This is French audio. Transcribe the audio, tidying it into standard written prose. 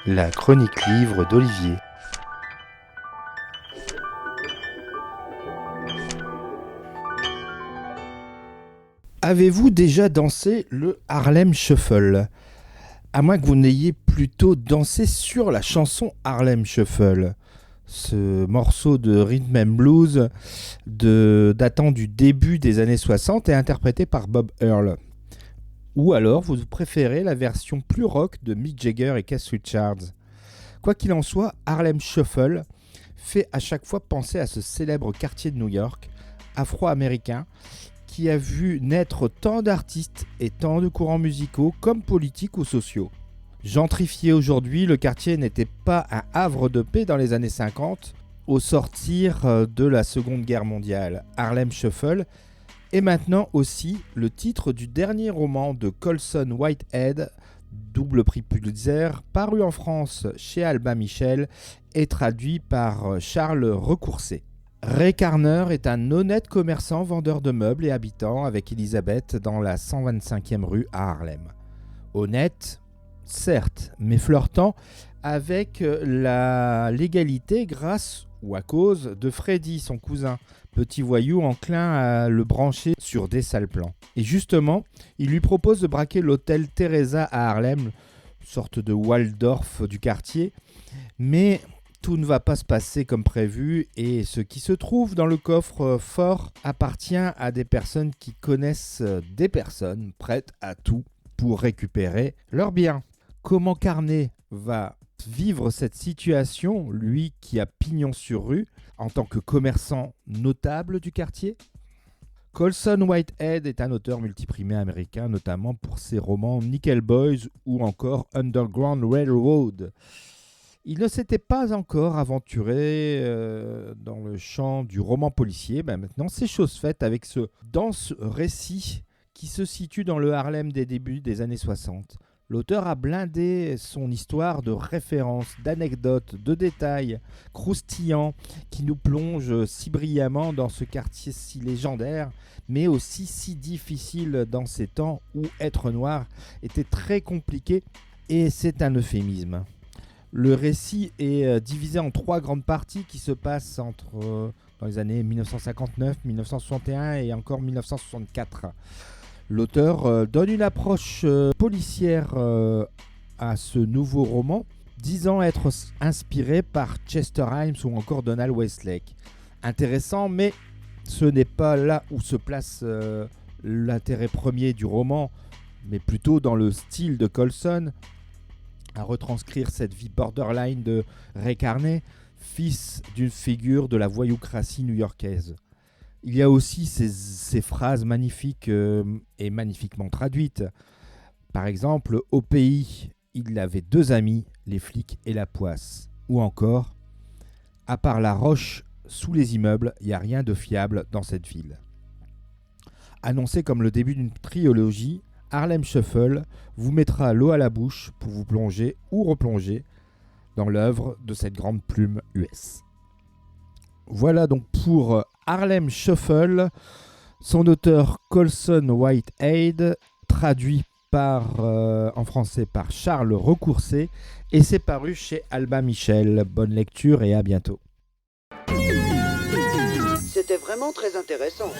La chronique livre d'Olivier. Avez-vous déjà dansé le Harlem Shuffle ? À moins que vous n'ayez plutôt dansé sur la chanson Harlem Shuffle. Ce morceau de rhythm and blues datant du début des années 60 est interprété par Bob Earl. Ou alors vous préférez la version plus rock de Mick Jagger et Keith Richards. Quoi qu'il en soit, Harlem Shuffle fait à chaque fois penser à ce célèbre quartier de New York, afro-américain, qui a vu naître tant d'artistes et tant de courants musicaux comme politiques ou sociaux. Gentrifié aujourd'hui, le quartier n'était pas un havre de paix dans les années 50, au sortir de la Seconde Guerre mondiale. Harlem Shuffle est maintenant aussi le titre du dernier roman de Colson Whitehead, double prix Pulitzer, paru en France chez Albin Michel et traduit par Charles Recourcé. Ray Carner est un honnête commerçant, vendeur de meubles et habitant avec Elisabeth dans la 125e rue à Harlem. Honnête, certes, mais flirtant avec la légalité grâce ou à cause de Freddy, son cousin, petit voyou enclin à le brancher sur des sales plans. Et justement, il lui propose de braquer l'hôtel Teresa à Harlem, sorte de Waldorf du quartier, mais tout ne va pas se passer comme prévu et ce qui se trouve dans le coffre-fort appartient à des personnes qui connaissent des personnes prêtes à tout pour récupérer leurs biens. Comment Carnet va vivre cette situation, lui qui a pignon sur rue, en tant que commerçant notable du quartier ? Colson Whitehead est un auteur multiprimé américain, notamment pour ses romans Nickel Boys ou encore Underground Railroad. Il ne s'était pas encore aventuré dans le champ du roman policier. Maintenant, c'est chose faite avec ce dense récit qui se situe dans le Harlem des débuts des années 60. L'auteur a blindé son histoire de références, d'anecdotes, de détails croustillants qui nous plongent si brillamment dans ce quartier si légendaire, mais aussi si difficile dans ces temps où être noir était très compliqué, et c'est un euphémisme. Le récit est divisé en 3 grandes parties qui se passent dans les années 1959, 1961 et encore 1964. L'auteur donne une approche policière à ce nouveau roman, disant être inspiré par Chester Himes ou encore Donald Westlake. Intéressant, mais ce n'est pas là où se place l'intérêt premier du roman, mais plutôt dans le style de Colson, à retranscrire cette vie borderline de Ray Carnet, fils d'une figure de la voyoucratie new-yorkaise. Il y a aussi ces phrases magnifiques et magnifiquement traduites. Par exemple, au pays, il avait 2 amis, les flics et la poisse. Ou encore, à part la roche sous les immeubles, il n'y a rien de fiable dans cette ville. Annoncé comme le début d'une trilogie, Harlem Shuffle vous mettra l'eau à la bouche pour vous plonger ou replonger dans l'œuvre de cette grande plume US. Voilà donc pour Harlem Shuffle, son auteur Colson Whitehead, traduit en français par Charles Recourcé, et c'est paru chez Albin Michel. Bonne lecture et à bientôt. C'était vraiment très intéressant.